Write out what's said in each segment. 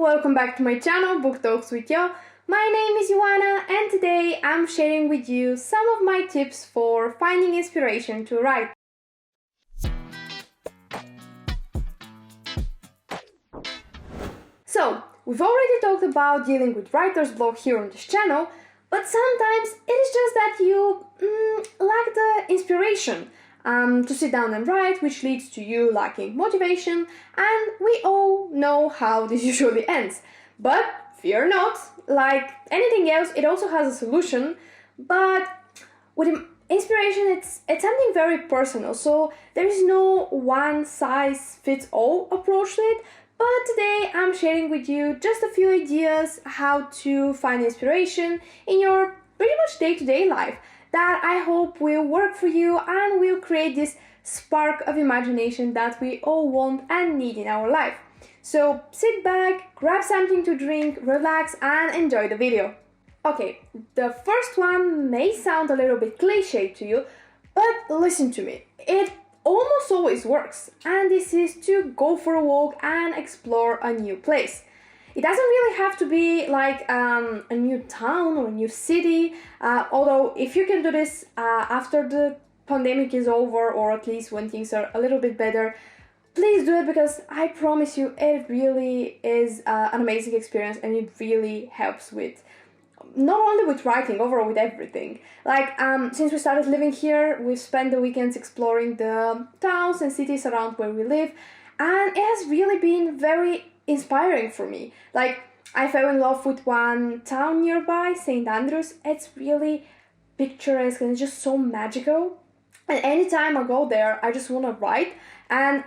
welcome back to my channel, Book Talks with Yo. My name is Yoanna and today I'm sharing with you some of my tips for finding inspiration to write. So, we've already talked about dealing with writer's block here on this channel, but sometimes it is just that you lack the inspiration to sit down and write, which leads to you lacking motivation, and we all know how this usually ends. But fear not, like anything else, it also has a solution, but with inspiration it's something very personal, so there is no one-size-fits-all approach to it. But today I'm sharing with you just a few ideas how to find inspiration in your pretty much day-to-day life that I hope will work for you and will create this spark of imagination that we all want and need in our life. So sit back, grab something to drink, relax and enjoy the video. Okay, the first one may sound a little bit cliche to you, but listen to me. It almost always works, and this is to go for a walk and explore a new place. It doesn't really have to be like a new town or a new city, although if you can do this after the pandemic is over, or at least when things are a little bit better, please do it, because I promise you it really is an amazing experience and it really helps with not only with writing, overall with everything. Like, since we started living here, we've spent the weekends exploring the towns and cities around where we live, and it has really been very inspiring for me. Like, I fell in love with one town nearby, St. Andrews. It's really picturesque and it's just so magical. And anytime I go there, I just want to write. And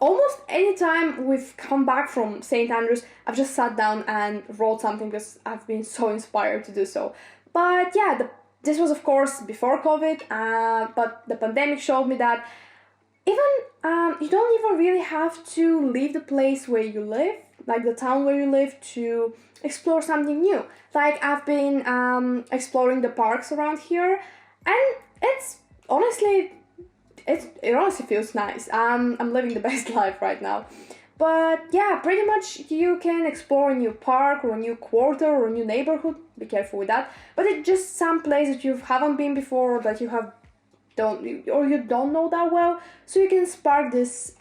almost any time we've come back from St. Andrews, I've just sat down and wrote something because I've been so inspired to do so. But yeah, this was of course before COVID, but the pandemic showed me that even you don't even really have to leave the place where you live, like the town where you live, to explore something new. Like, I've been exploring the parks around here, and it honestly feels nice. I'm living the best life right now. But yeah, pretty much you can explore a new park or a new quarter or a new neighborhood. Be careful with that. But it's just some place that you haven't been before, that you don't know that well. So you can spark this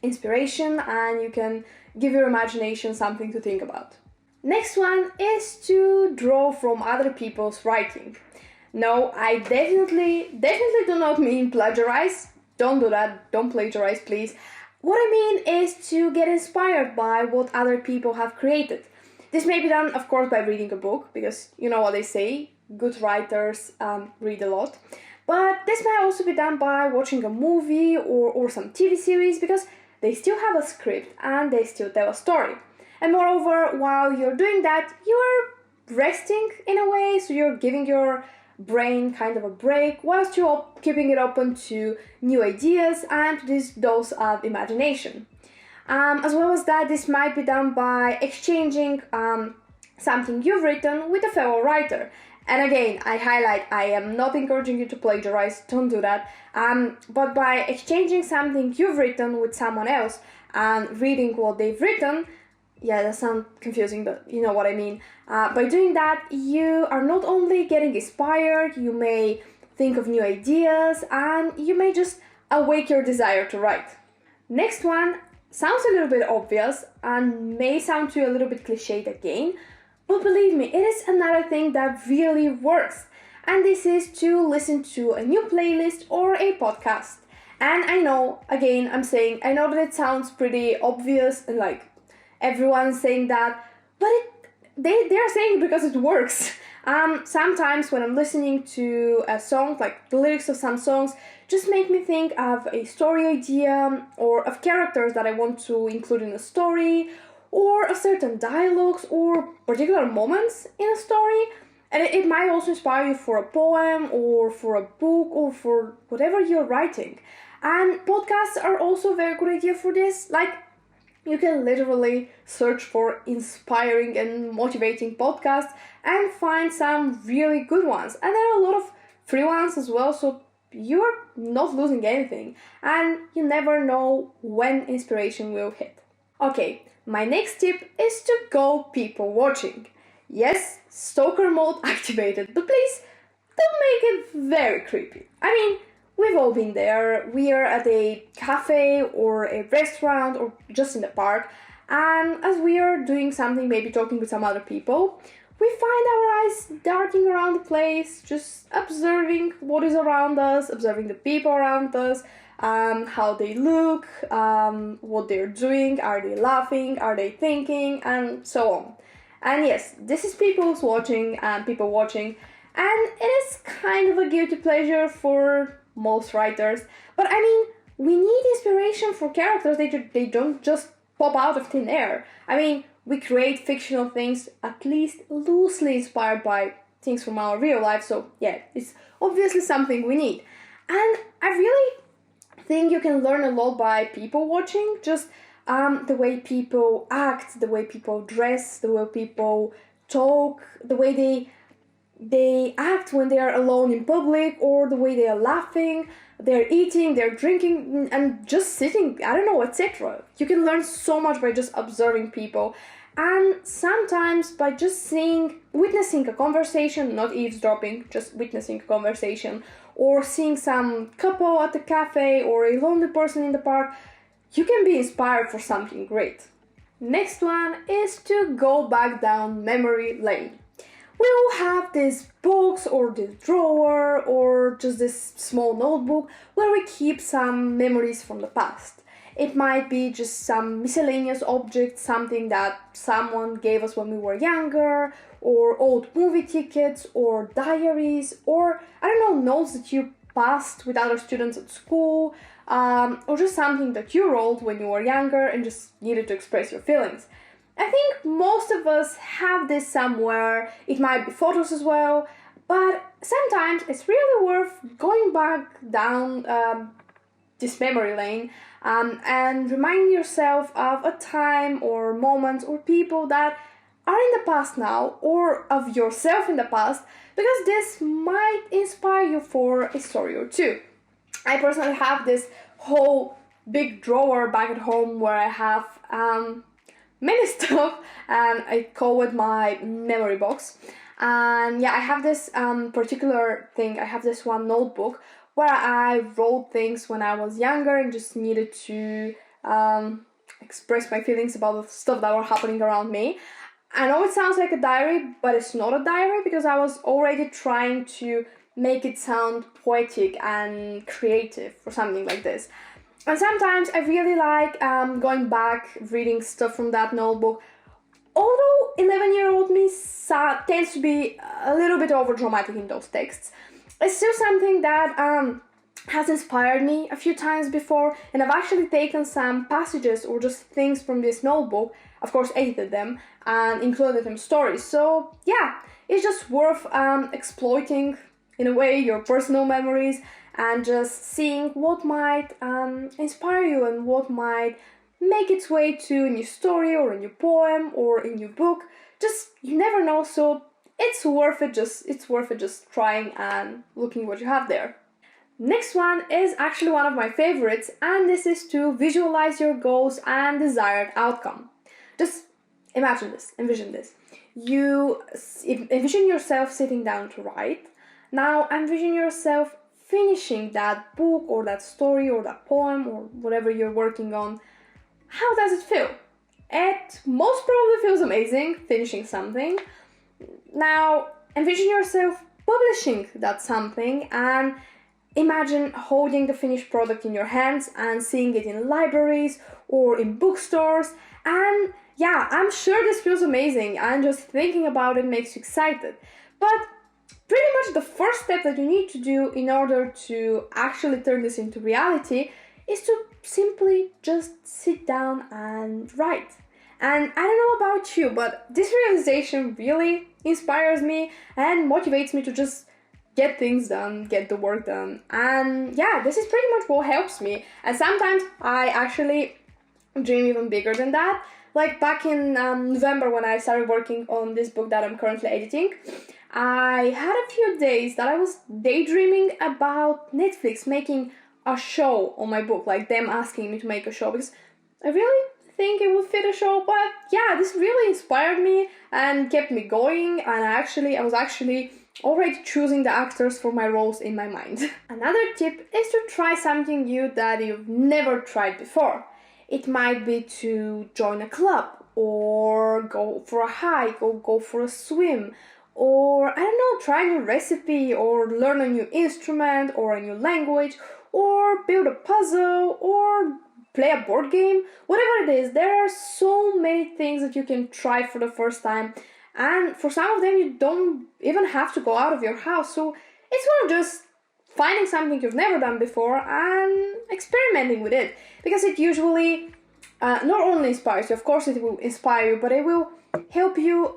inspiration and you can give your imagination something to think about. Next one is to draw from other people's writing. No, I definitely do not mean plagiarize. Don't do that. Don't plagiarize, please. What I mean is to get inspired by what other people have created. This may be done, of course, by reading a book, because you know what they say, good writers read a lot. But this may also be done by watching a movie or some TV series, because they still have a script and they still tell a story. And moreover, while you're doing that, you're resting in a way, so you're giving your brain kind of a break whilst you're keeping it open to new ideas and to this dose of imagination. As well as that, this might be done by exchanging something you've written with a fellow writer. And again, I highlight, I am not encouraging you to plagiarize, don't do that. But by exchanging something you've written with someone else and reading what they've written, yeah, that sounds confusing, but you know what I mean. By doing that, you are not only getting inspired, you may think of new ideas, and you may just awake your desire to write. Next one sounds a little bit obvious and may sound to you a little bit cliched again, but believe me, it is another thing that really works. And this is to listen to a new playlist or a podcast. And I know, again, I know that it sounds pretty obvious and like everyone's saying that, but they're saying it because it works. Sometimes when I'm listening to a song, like the lyrics of some songs just make me think of a story idea or of characters that I want to include in a story, or of certain dialogues or particular moments in a story. And it might also inspire you for a poem or for a book or for whatever you're writing. And podcasts are also a very good idea for this. Like, you can literally search for inspiring and motivating podcasts and find some really good ones. And there are a lot of free ones as well, so you're not losing anything. And you never know when inspiration will hit. Okay, my next tip is to go people watching. Yes, stalker mode activated, but please don't make it very creepy. I mean, we've all been there. We are at a cafe or a restaurant or just in the park, and as we are doing something, maybe talking with some other people, we find our eyes darting around the place, just observing what is around us, observing the people around us, how they look, what they're doing, are they laughing, are they thinking, and so on. And yes, this is people's watching and people watching, and it is kind of a guilty pleasure for most writers. But I mean, we need inspiration for characters, they don't just pop out of thin air. I mean, we create fictional things at least loosely inspired by things from our real life, so yeah, it's obviously something we need. And I really think you can learn a lot by people watching, just the way people act, the way people dress, the way people talk, the way they act when they are alone in public, or the way they are laughing, they're eating, they're drinking, and just sitting, I don't know, etc. You can learn so much by just observing people, and sometimes by just witnessing a conversation, not eavesdropping, just witnessing a conversation, or seeing some couple at the cafe or a lonely person in the park, you can be inspired for something great. Next one is to go back down memory lane. We all have this box or this drawer or just this small notebook where we keep some memories from the past. It might be just some miscellaneous object, something that someone gave us when we were younger, or old movie tickets, or diaries, or I don't know, notes that you passed with other students at school, or just something that you wrote when you were younger and just needed to express your feelings. I think most of us have this somewhere. It might be photos as well, but sometimes it's really worth going back down this memory lane and remind yourself of a time or moments or people that are in the past now, or of yourself in the past, because this might inspire you for a story or two. I personally have this whole big drawer back at home where I have many stuff, and I call it my memory box. And yeah, I have this particular thing. I have this one notebook where I wrote things when I was younger and just needed to express my feelings about the stuff that were happening around me. I know it sounds like a diary, but it's not a diary, because I was already trying to make it sound poetic and creative or something like this. And sometimes I really like going back, reading stuff from that notebook. Although 11-year-old me tends to be a little bit over dramatic in those texts, it's still something that has inspired me a few times before, and I've actually taken some passages or just things from this notebook, of course edited them, and included them stories. So yeah, it's just worth exploiting, in a way, your personal memories, and just seeing what might inspire you and what might make its way to a new story or a new poem or a new book. Just, you never know, so it's worth it just trying and looking what you have there. Next one is actually one of my favorites, and this is to visualize your goals and desired outcome. Just envision this. You envision yourself sitting down to write. Now envision yourself finishing that book or that story or that poem or whatever you're working on. How does it feel? It most probably feels amazing, finishing something. Now envision yourself publishing that something, and imagine holding the finished product in your hands and seeing it in libraries or in bookstores. And yeah, I'm sure this feels amazing, and just thinking about it makes you excited. But pretty much the first step that you need to do in order to actually turn this into reality is to simply just sit down and write. And I don't know about you, but this realization really inspires me and motivates me to just get things done, get the work done. And yeah, this is pretty much what helps me. And sometimes I actually dream even bigger than that. Like back in November, when I started working on this book that I'm currently editing, I had a few days that I was daydreaming about Netflix making a show on my book, like them asking me to make a show, because I really think it would fit a show, but yeah, this really inspired me and kept me going, and I was actually already choosing the actors for my roles in my mind. Another tip is to try something new that you've never tried before. It might be to join a club, or go for a hike, or go for a swim, or I don't know, try a new recipe, or learn a new instrument, or a new language, or build a puzzle, or play a board game. Whatever it is, there are so many things that you can try for the first time, and for some of them you don't even have to go out of your house, so it's more just finding something you've never done before and experimenting with it, because it usually not only inspires you, of course it will inspire you, but it will help you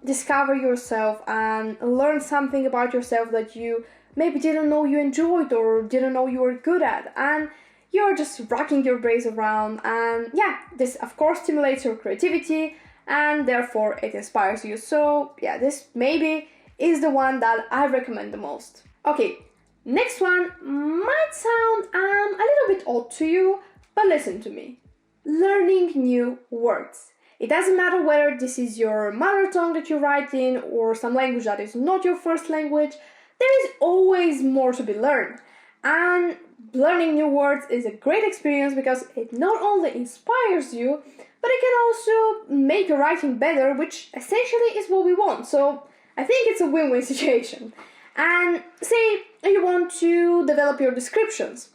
discover yourself and learn something about yourself that you maybe didn't know you enjoyed or didn't know you were good at, and you're just racking your brains around, and yeah, this of course stimulates your creativity and therefore it inspires you. So yeah, this maybe is the one that I recommend the most. Okay, next one might sound a little bit odd to you, but listen to me. Learning new words. It doesn't matter whether this is your mother tongue that you write in or some language that is not your first language, there is always more to be learned. And learning new words is a great experience because it not only inspires you, but it can also make your writing better, which essentially is what we want. So I think it's a win-win situation. And say you want to develop your descriptions.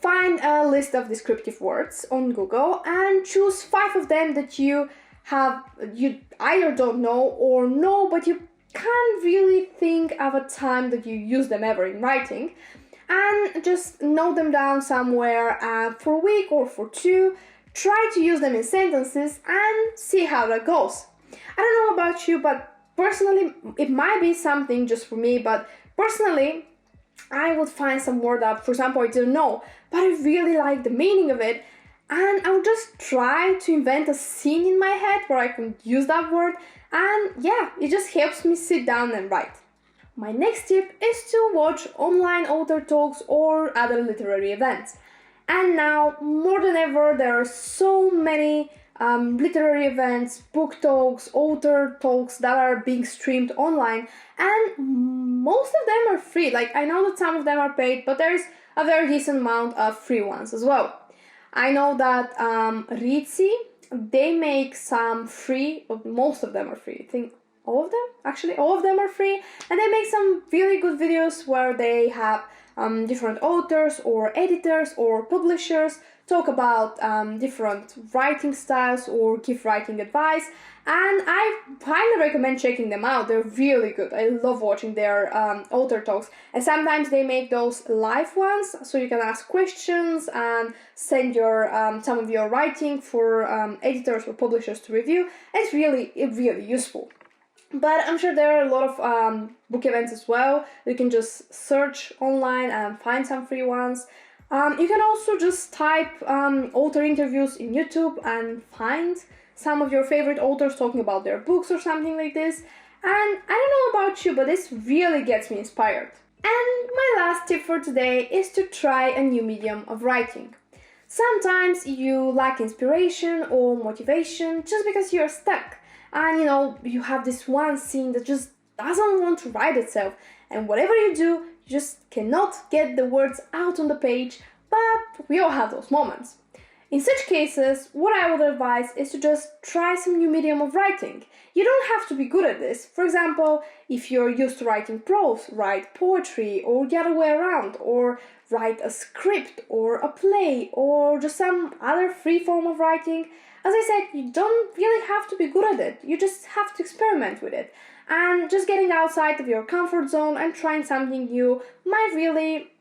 Find a list of descriptive words on Google and choose 5 of them that you either don't know or know, but you can't really think of a time that you use them ever in writing, and just note them down somewhere for a week or for 2. Try to use them in sentences and see how that goes. I don't know about you, but personally, it might be something just for me, but personally, I would find some word that, for example, I didn't know, but I really like the meaning of it, and I would just try to invent a scene in my head where I can use that word, and yeah, it just helps me sit down and write. My next tip is to watch online author talks or other literary events. And now, more than ever, there are so many literary events, book talks, author talks that are being streamed online, and most of them are free. Like, I know that some of them are paid, but there's a very decent amount of free ones as well. I know that Ritzy, they make some free, but most of them are free. I think all of them? Actually, all of them are free, and they make some really good videos where they have different authors or editors or publishers talk about different writing styles or give writing advice, and I highly recommend checking them out. They're really good. I love watching their author talks, and sometimes they make those live ones so you can ask questions and send your some of your writing for editors or publishers to review. It's really useful. But I'm sure there are a lot of book events as well. You can just search online and find some free ones. You can also just type author interviews in YouTube and find some of your favorite authors talking about their books or something like this. And I don't know about you, but this really gets me inspired. And my last tip for today is to try a new medium of writing. Sometimes you lack inspiration or motivation just because you're stuck. And you have this one scene that just doesn't want to write itself, and whatever you do, you just cannot get the words out on the page, but we all have those moments. In such cases, what I would advise is to just try some new medium of writing. You don't have to be good at this. For example, if you're used to writing prose, write poetry, or the other way around, or write a script, or a play, or just some other free form of writing. As I said, you don't really have to be good at it. You just have to experiment with it. And just getting outside of your comfort zone and trying something new might really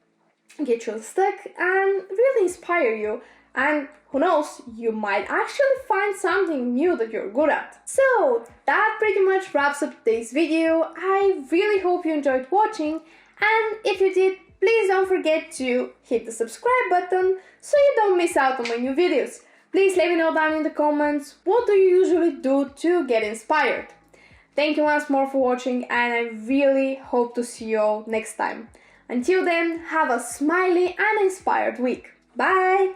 get you unstuck and really inspire you. And who knows, you might actually find something new that you're good at. So that pretty much wraps up today's video. I really hope you enjoyed watching, and if you did, please don't forget to hit the subscribe button so you don't miss out on my new videos. Please let me know down in the comments, what do you usually do to get inspired? Thank you once more for watching, and I really hope to see you all next time. Until then, have a smiley and inspired week. Bye!